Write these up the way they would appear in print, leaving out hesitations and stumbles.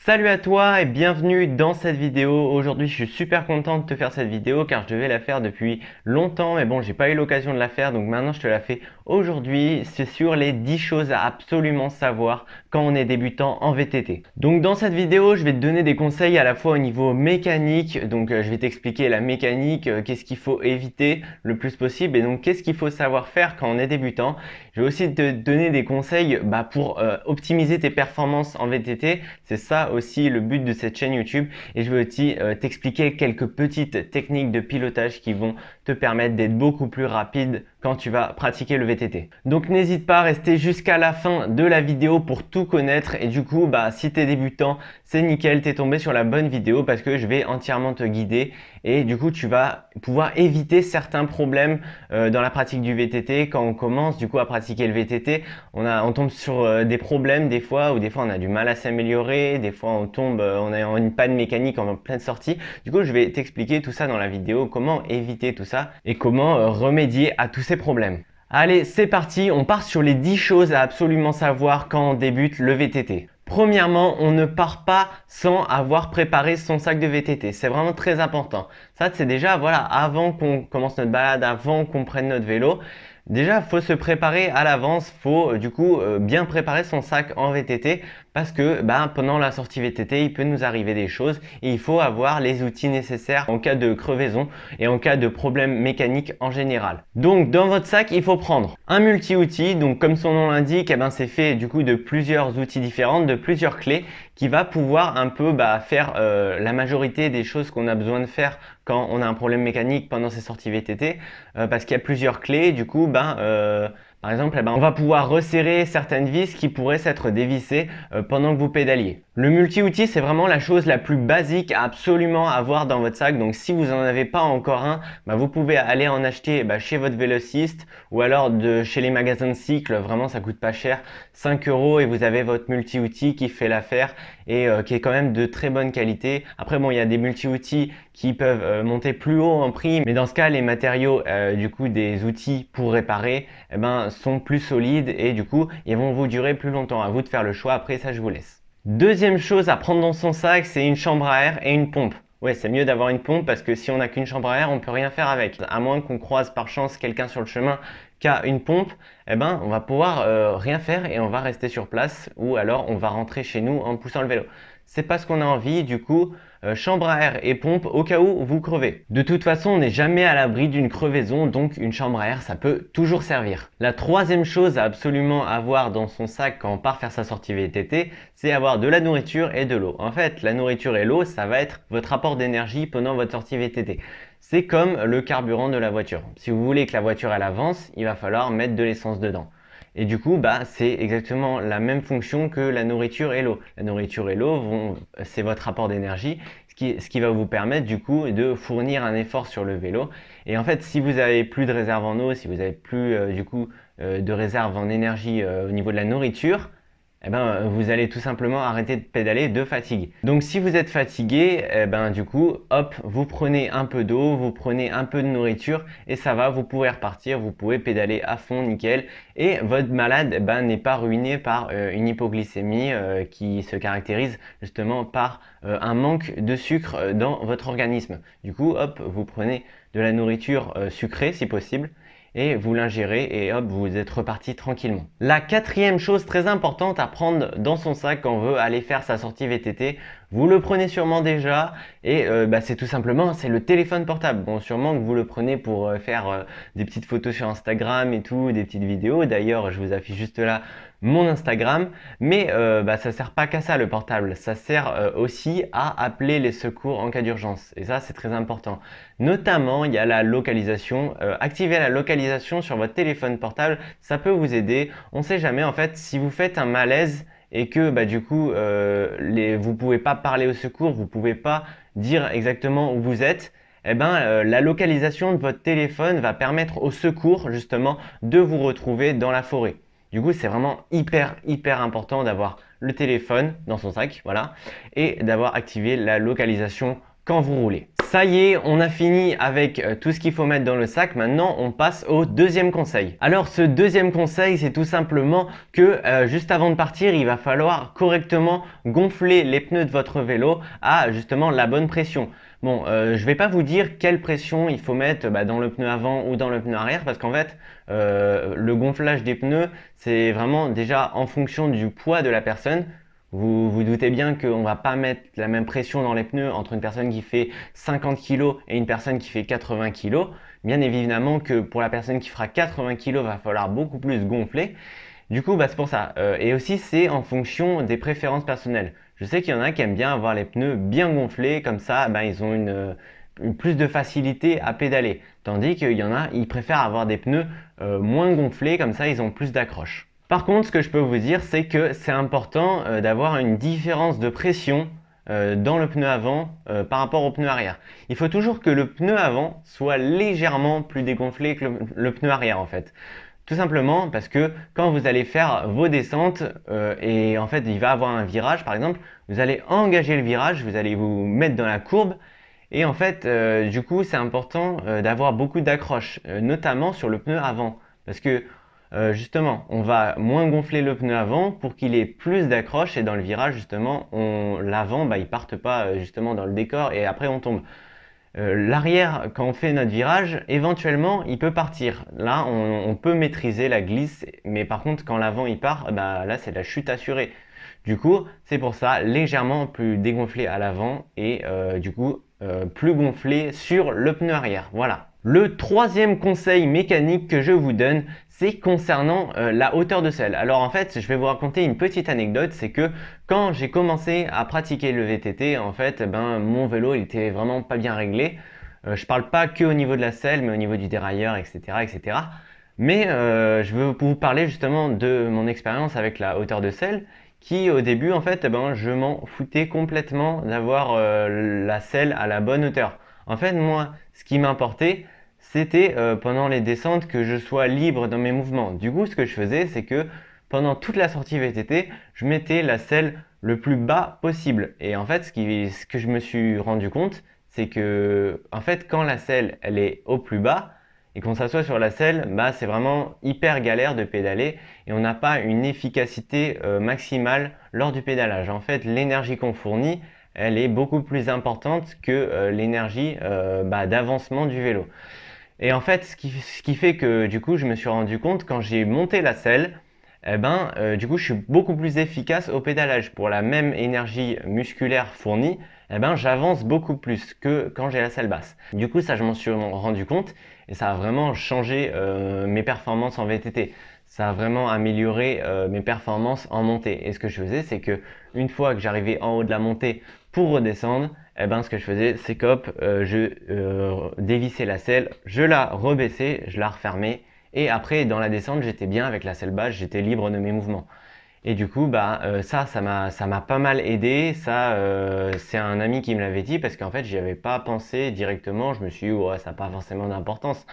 Salut à toi et bienvenue dans cette vidéo. Aujourd'hui, je suis super content de te faire cette vidéo car je devais la faire depuis longtemps, mais bon, j'ai pas eu l'occasion de la faire, donc maintenant je te la fais aujourd'hui. C'est sur les 10 choses à absolument savoir quand on est débutant en VTT. Donc dans cette vidéo, je vais te donner des conseils à la fois au niveau mécanique, donc je vais t'expliquer la mécanique, qu'est-ce qu'il faut éviter le plus possible et donc qu'est-ce qu'il faut savoir faire quand on est débutant. Je vais aussi te donner des conseils pour optimiser tes performances en VTT. C'est ça aussi le but de cette chaîne YouTube. Et je vais aussi t'expliquer quelques petites techniques de pilotage qui vont te permettre d'être beaucoup plus rapide quand tu vas pratiquer le VTT. Donc n'hésite pas à rester jusqu'à la fin de la vidéo pour tout connaître. Et du coup, si tu es débutant, c'est nickel, tu es tombé sur la bonne vidéo parce que je vais entièrement te guider. Et du coup, tu vas pouvoir éviter certains problèmes dans la pratique du VTT. Quand on commence du coup à pratiquer le VTT, on tombe sur des problèmes des fois, ou des fois on a du mal à s'améliorer, des fois on est en une panne mécanique en pleine sortie. Du coup, je vais t'expliquer tout ça dans la vidéo, comment éviter tout ça et comment remédier à tous ces problèmes. Allez, c'est parti, on part sur les 10 choses à absolument savoir quand on débute le VTT. Premièrement, on ne part pas sans avoir préparé son sac de VTT. C'est vraiment très important. Ça, c'est déjà, voilà, avant qu'on commence notre balade, avant qu'on prenne notre vélo. Déjà, faut se préparer à l'avance, faut du coup bien préparer son sac en VTT parce que pendant la sortie VTT, il peut nous arriver des choses et il faut avoir les outils nécessaires en cas de crevaison et en cas de problème mécanique en général. Donc dans votre sac, il faut prendre un multi-outil. Donc comme son nom l'indique, c'est fait du coup de plusieurs outils différents, de plusieurs clés qui va pouvoir un peu faire la majorité des choses qu'on a besoin de faire quand on a un problème mécanique pendant ces sorties VTT parce qu'il y a plusieurs clés. Du coup, par exemple, on va pouvoir resserrer certaines vis qui pourraient s'être dévissées pendant que vous pédaliez. Le multi-outil, c'est vraiment la chose la plus basique à absolument avoir dans votre sac. Donc, si vous n'en avez pas encore un, vous pouvez aller en acheter chez votre vélociste ou alors chez les magasins de cycles. Vraiment, ça coûte pas cher, 5 € et vous avez votre multi-outil qui fait l'affaire et qui est quand même de très bonne qualité. Après, bon, il y a des multi-outils qui peuvent monter plus haut en prix, mais dans ce cas, les matériaux du coup des outils pour réparer sont plus solides et du coup, ils vont vous durer plus longtemps. À vous de faire le choix. Après, ça, je vous laisse. Deuxième chose à prendre dans son sac, c'est une chambre à air et une pompe. Ouais, c'est mieux d'avoir une pompe parce que si on n'a qu'une chambre à air, on peut rien faire avec. À moins qu'on croise par chance quelqu'un sur le chemin qui a une pompe, on va pouvoir rien faire et on va rester sur place ou alors on va rentrer chez nous en poussant le vélo. C'est pas ce qu'on a envie, du coup, chambre à air et pompe au cas où vous crevez. De toute façon, on n'est jamais à l'abri d'une crevaison, donc une chambre à air, ça peut toujours servir. La troisième chose à absolument avoir dans son sac quand on part faire sa sortie VTT, c'est avoir de la nourriture et de l'eau. En fait, la nourriture et l'eau, ça va être votre apport d'énergie pendant votre sortie VTT. C'est comme le carburant de la voiture. Si vous voulez que la voiture elle avance, il va falloir mettre de l'essence dedans. Et du coup, c'est exactement la même fonction que la nourriture et l'eau. La nourriture et l'eau, c'est votre apport d'énergie, ce qui va vous permettre du coup de fournir un effort sur le vélo. Et en fait, si vous avez plus de réserve en eau, si vous avez plus de réserve en énergie au niveau de la nourriture, vous allez tout simplement arrêter de pédaler de fatigue. Donc si vous êtes fatigué, du coup, hop, vous prenez un peu d'eau, vous prenez un peu de nourriture et ça va, vous pouvez repartir, vous pouvez pédaler à fond, nickel. Et votre malade n'est pas ruiné par une hypoglycémie qui se caractérise justement par un manque de sucre dans votre organisme. Du coup, hop, vous prenez de la nourriture sucrée si possible et vous l'ingérez et hop, vous êtes reparti tranquillement. La quatrième chose très importante à prendre dans son sac quand on veut aller faire sa sortie VTT, vous le prenez sûrement déjà et c'est tout simplement c'est le téléphone portable. Bon, sûrement que vous le prenez pour faire des petites photos sur Instagram et tout, des petites vidéos. D'ailleurs, je vous affiche juste là mon Instagram, mais ça sert pas qu'à ça le portable, ça sert aussi à appeler les secours en cas d'urgence et ça c'est très important. Notamment il y a la localisation, activer la localisation sur votre téléphone portable, ça peut vous aider. On sait jamais en fait si vous faites un malaise et que du coup vous pouvez pas parler au secours, vous pouvez pas dire exactement où vous êtes. La localisation de votre téléphone va permettre au secours justement de vous retrouver dans la forêt. Du coup, c'est vraiment hyper important d'avoir le téléphone dans son sac, voilà, et d'avoir activé la localisation quand vous roulez. Ça y est, on a fini avec tout ce qu'il faut mettre dans le sac. Maintenant, on passe au deuxième conseil. Alors, ce deuxième conseil, c'est tout simplement que juste avant de partir, il va falloir correctement gonfler les pneus de votre vélo à justement la bonne pression. Bon, je vais pas vous dire quelle pression il faut mettre dans le pneu avant ou dans le pneu arrière parce qu'en fait, le gonflage des pneus, c'est vraiment déjà en fonction du poids de la personne. Vous vous doutez bien qu'on ne va pas mettre la même pression dans les pneus entre une personne qui fait 50 kg et une personne qui fait 80 kg. Bien évidemment que pour la personne qui fera 80 kg, il va falloir beaucoup plus gonfler. Du coup, c'est pour ça. Et aussi, c'est en fonction des préférences personnelles. Je sais qu'il y en a qui aiment bien avoir les pneus bien gonflés, comme ça, ils ont plus de facilité à pédaler. Tandis qu'il y en a, ils préfèrent avoir des pneus moins gonflés, comme ça, ils ont plus d'accroche. Par contre, ce que je peux vous dire, c'est que c'est important d'avoir une différence de pression dans le pneu avant par rapport au pneu arrière. Il faut toujours que le pneu avant soit légèrement plus dégonflé que le pneu arrière en fait. Tout simplement parce que quand vous allez faire vos descentes et en fait il va avoir un virage par exemple, vous allez engager le virage, vous allez vous mettre dans la courbe et en fait du coup c'est important d'avoir beaucoup d'accroche, notamment sur le pneu avant parce que justement on va moins gonfler le pneu avant pour qu'il ait plus d'accroche et dans le virage justement l'avant il parte pas justement dans le décor et après on tombe. L'arrière, quand on fait notre virage, éventuellement, il peut partir. Là, on peut maîtriser la glisse, mais par contre, quand l'avant il part, là, c'est la chute assurée. Du coup, c'est pour ça, légèrement plus dégonflé à l'avant et du coup, plus gonflé sur le pneu arrière. Voilà. Le troisième conseil mécanique que je vous donne, c'est concernant la hauteur de selle. Alors en fait, je vais vous raconter une petite anecdote, c'est que quand j'ai commencé à pratiquer le VTT, en fait, mon vélo il était vraiment pas bien réglé. Je parle pas que au niveau de la selle, mais au niveau du dérailleur, etc., etc. Mais je veux vous parler justement de mon expérience avec la hauteur de selle, qui au début, en fait, je m'en foutais complètement d'avoir la selle à la bonne hauteur. En fait, moi, ce qui m'importait, c'était pendant les descentes que je sois libre dans mes mouvements. Du coup, ce que je faisais, c'est que pendant toute la sortie VTT, je mettais la selle le plus bas possible. Et en fait, ce que je me suis rendu compte, c'est que en fait, quand la selle elle est au plus bas et qu'on s'assoit sur la selle, c'est vraiment hyper galère de pédaler et on n'a pas une efficacité maximale lors du pédalage. En fait, l'énergie qu'on fournit, elle est beaucoup plus importante que l'énergie d'avancement du vélo. Et en fait, ce qui fait que du coup, je me suis rendu compte quand j'ai monté la selle, du coup, je suis beaucoup plus efficace au pédalage. Pour la même énergie musculaire fournie, j'avance beaucoup plus que quand j'ai la selle basse. Du coup, ça, je m'en suis rendu compte et ça a vraiment changé mes performances en VTT. Ça a vraiment amélioré mes performances en montée. Et ce que je faisais, c'est que une fois que j'arrivais en haut de la montée pour redescendre, ce que je faisais, c'est qu'hop, je dévissais la selle, je la rebaissais, je la refermais et après dans la descente, j'étais bien avec la selle basse, j'étais libre de mes mouvements. Et du coup, ça m'a pas mal aidé. Ça, c'est un ami qui me l'avait dit parce qu'en fait, j'y avais pas pensé directement. Je me suis dit, ouais, ça n'a pas forcément d'importance.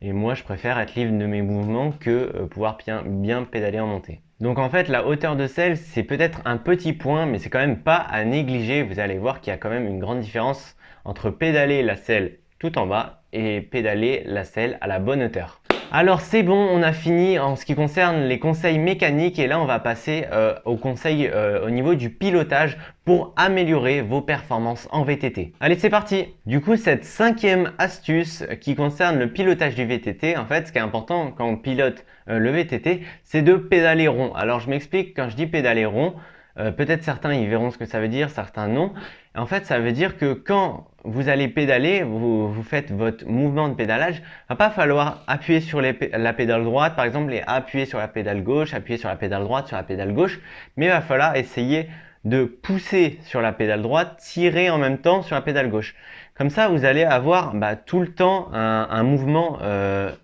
Et moi, je préfère être libre de mes mouvements que pouvoir bien pédaler en montée. Donc en fait, la hauteur de selle, c'est peut-être un petit point, mais c'est quand même pas à négliger. Vous allez voir qu'il y a quand même une grande différence entre pédaler la selle tout en bas et pédaler la selle à la bonne hauteur. Alors c'est bon, on a fini en ce qui concerne les conseils mécaniques et là on va passer aux conseils au niveau du pilotage pour améliorer vos performances en VTT. Allez, c'est parti! Du coup, cette cinquième astuce qui concerne le pilotage du VTT, en fait, ce qui est important quand on pilote le VTT, c'est de pédaler rond. Alors je m'explique, quand je dis pédaler rond, peut-être certains ils verront ce que ça veut dire, certains non. En fait, ça veut dire que quand vous allez pédaler, vous faites votre mouvement de pédalage, il ne va pas falloir appuyer sur la pédale droite, par exemple, et appuyer sur la pédale gauche, appuyer sur la pédale droite, sur la pédale gauche, mais il va falloir essayer de pousser sur la pédale droite, tirer en même temps sur la pédale gauche. Comme ça, vous allez avoir tout le temps un mouvement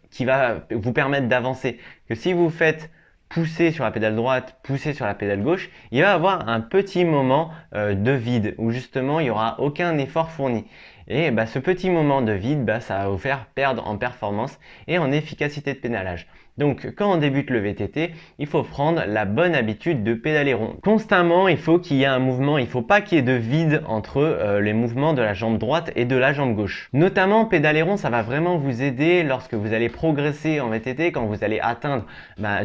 qui va vous permettre d'avancer. Que si vous faites pousser sur la pédale droite, pousser sur la pédale gauche, il va y avoir un petit moment de vide où justement il n'y aura aucun effort fourni. Et ce petit moment de vide, ça va vous faire perdre en performance et en efficacité de pédalage. Donc quand on débute le VTT, il faut prendre la bonne habitude de pédaler rond. Constamment, il faut qu'il y ait un mouvement, il ne faut pas qu'il y ait de vide entre les mouvements de la jambe droite et de la jambe gauche. Notamment, pédaler rond, ça va vraiment vous aider lorsque vous allez progresser en VTT, quand vous allez atteindre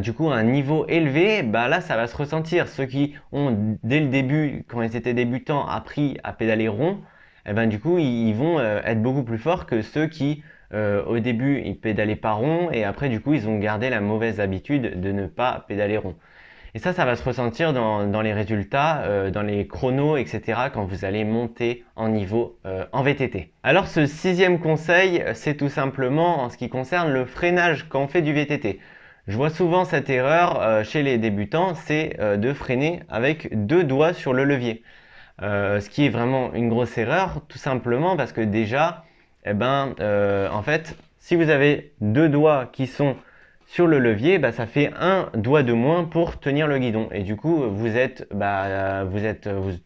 du coup un niveau élevé, là ça va se ressentir. Ceux qui ont dès le début, quand ils étaient débutants, appris à pédaler rond, du coup ils vont être beaucoup plus forts que ceux qui au début ils pédalaient pas rond et après du coup ils ont gardé la mauvaise habitude de ne pas pédaler rond. Et ça va se ressentir dans les résultats, dans les chronos, etc. quand vous allez monter en niveau en VTT. Alors ce sixième conseil, c'est tout simplement en ce qui concerne le freinage quand on fait du VTT. Je vois souvent cette erreur chez les débutants, c'est de freiner avec 2 doigts sur le levier. Ce qui est vraiment une grosse erreur, tout simplement parce que déjà, en fait, si vous avez 2 doigts qui sont sur le levier, ça fait un doigt de moins pour tenir le guidon. Et du coup, vous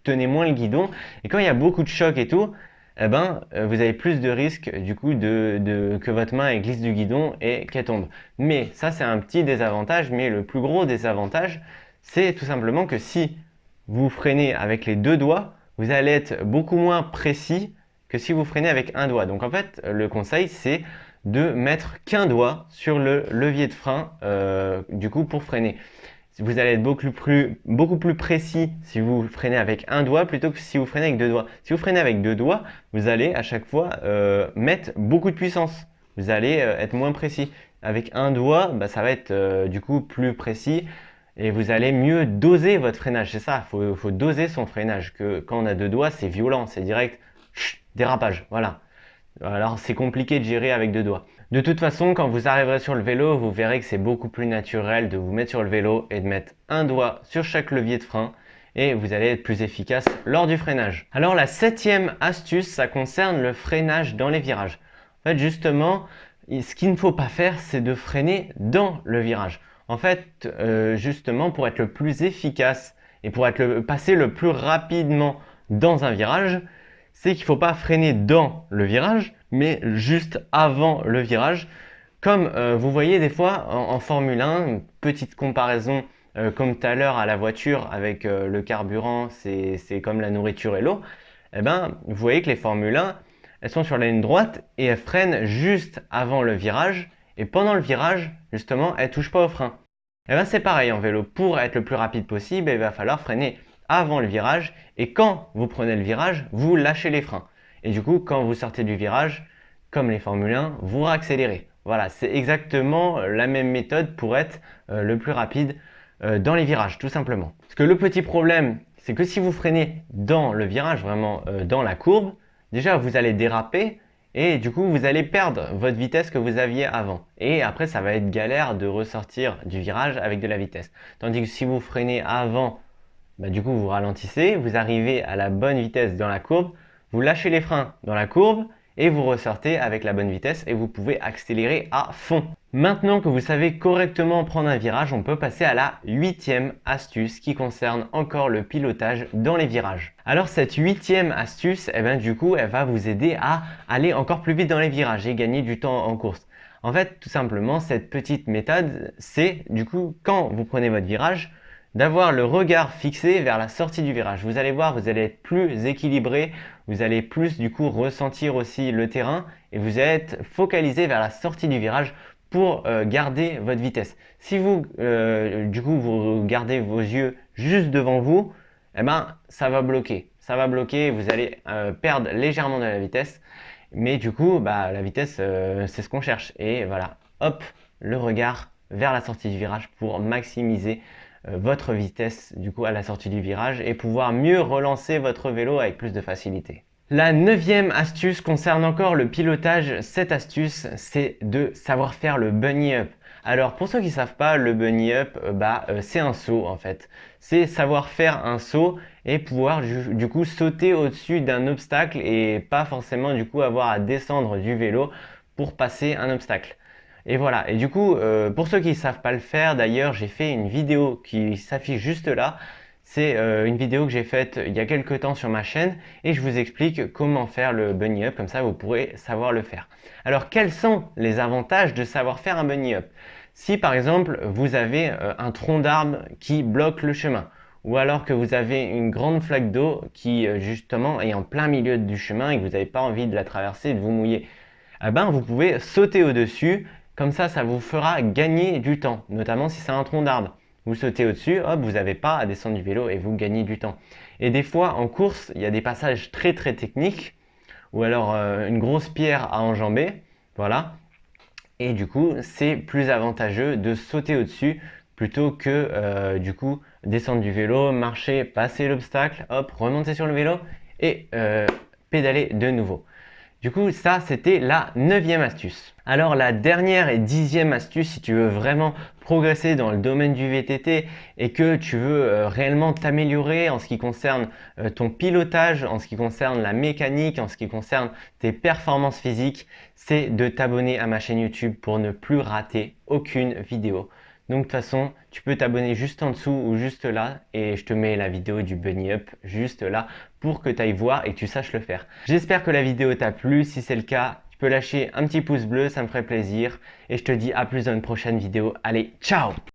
tenez moins le guidon. Et quand il y a beaucoup de choc et tout, vous avez plus de risques du coup que votre main elle glisse du guidon et qu'elle tombe. Mais ça, c'est un petit désavantage. Mais le plus gros désavantage, c'est tout simplement que si vous freinez avec les 2 doigts, vous allez être beaucoup moins précis que si vous freinez avec un doigt. Donc en fait, le conseil, c'est de mettre qu'un doigt sur le levier de frein du coup pour freiner. Vous allez être beaucoup plus précis si vous freinez avec un doigt plutôt que si vous freinez avec 2 doigts. Si vous freinez avec 2 doigts, vous allez à chaque fois mettre beaucoup de puissance. Vous allez être moins précis. Avec un doigt, ça va être du coup plus précis et vous allez mieux doser votre freinage. C'est ça, il faut doser son freinage. Quand on a 2 doigts, c'est violent, c'est direct, dérapage, voilà. Alors c'est compliqué de gérer avec 2 doigts. De toute façon, quand vous arriverez sur le vélo, vous verrez que c'est beaucoup plus naturel de vous mettre sur le vélo et de mettre un doigt sur chaque levier de frein et vous allez être plus efficace lors du freinage. Alors la 7e astuce, ça concerne le freinage dans les virages. En fait, justement, ce qu'il ne faut pas faire, c'est de freiner dans le virage. En fait, justement, pour être le plus efficace et pour passer le plus rapidement dans un virage, c'est qu'il ne faut pas freiner dans le virage, mais juste avant le virage. Comme vous voyez des fois en Formule 1, une petite comparaison comme tout à l'heure à la voiture avec le carburant, c'est comme la nourriture et l'eau. Vous voyez que les Formule 1, elles sont sur la ligne droite et elles freinent juste avant le virage. Et pendant le virage, justement, elles ne touchent pas au frein. C'est pareil en vélo. Pour être le plus rapide possible, il va falloir freiner avant le virage et quand vous prenez le virage, vous lâchez les freins. Et du coup, quand vous sortez du virage, comme les Formule 1, vous réaccélérez. Voilà, c'est exactement la même méthode pour être le plus rapide dans les virages, tout simplement. Parce que le petit problème, c'est que si vous freinez dans le virage, vraiment dans la courbe, déjà vous allez déraper et du coup vous allez perdre votre vitesse que vous aviez avant. Et après, ça va être galère de ressortir du virage avec de la vitesse. Tandis que si vous freinez avant, du coup vous ralentissez, vous arrivez à la bonne vitesse dans la courbe, vous lâchez les freins dans la courbe et vous ressortez avec la bonne vitesse et vous pouvez accélérer à fond. Maintenant que vous savez correctement prendre un virage, on peut passer à la 8e astuce qui concerne encore le pilotage dans les virages. Alors cette 8e astuce, du coup, elle va vous aider à aller encore plus vite dans les virages et gagner du temps en course. En fait, tout simplement, cette petite méthode, c'est du coup, quand vous prenez votre virage, d'avoir le regard fixé vers la sortie du virage. Vous allez voir, vous allez être plus équilibré, vous allez plus du coup ressentir aussi le terrain et vous allez être focalisé vers la sortie du virage pour garder votre vitesse. Si vous, du coup, vous gardez vos yeux juste devant vous, ça va bloquer. Ça va bloquer, vous allez perdre légèrement de la vitesse. Mais du coup, la vitesse, c'est ce qu'on cherche. Et voilà, hop, le regard vers la sortie du virage pour maximiser votre vitesse du coup à la sortie du virage et pouvoir mieux relancer votre vélo avec plus de facilité. La 9e astuce concerne encore le pilotage. Cette astuce, c'est de savoir faire le bunny up. Alors pour ceux qui ne savent pas, le bunny up, c'est un saut en fait. C'est savoir faire un saut et pouvoir du coup sauter au-dessus d'un obstacle et pas forcément du coup avoir à descendre du vélo pour passer un obstacle. Et voilà, et du coup, pour ceux qui ne savent pas le faire, d'ailleurs, j'ai fait une vidéo qui s'affiche juste là. C'est une vidéo que j'ai faite il y a quelques temps sur ma chaîne et je vous explique comment faire le bunny up, comme ça vous pourrez savoir le faire. Alors, quels sont les avantages de savoir faire un bunny up? Si par exemple vous avez un tronc d'arbre qui bloque le chemin, ou alors que vous avez une grande flaque d'eau qui justement est en plein milieu du chemin et que vous n'avez pas envie de la traverser et de vous mouiller, eh ben, vous pouvez sauter au-dessus, comme ça vous fera gagner du temps, notamment si c'est un tronc d'arbre. Vous sautez au-dessus, hop, vous n'avez pas à descendre du vélo et vous gagnez du temps. Et des fois en course, il y a des passages très techniques, ou alors une grosse pierre à enjamber, voilà. Et du coup, c'est plus avantageux de sauter au-dessus plutôt que du coup descendre du vélo, marcher, passer l'obstacle, hop, remonter sur le vélo et pédaler de nouveau. Du coup, ça, c'était la 9e astuce. Alors, la dernière et 10e astuce, si tu veux vraiment progresser dans le domaine du VTT et que tu veux réellement t'améliorer en ce qui concerne ton pilotage, en ce qui concerne la mécanique, en ce qui concerne tes performances physiques, c'est de t'abonner à ma chaîne YouTube pour ne plus rater aucune vidéo. Donc de toute façon, tu peux t'abonner juste en dessous ou juste là et je te mets la vidéo du bunny up juste là pour que tu ailles voir et que tu saches le faire. J'espère que la vidéo t'a plu. Si c'est le cas, tu peux lâcher un petit pouce bleu, ça me ferait plaisir. Et je te dis à plus dans une prochaine vidéo. Allez, ciao!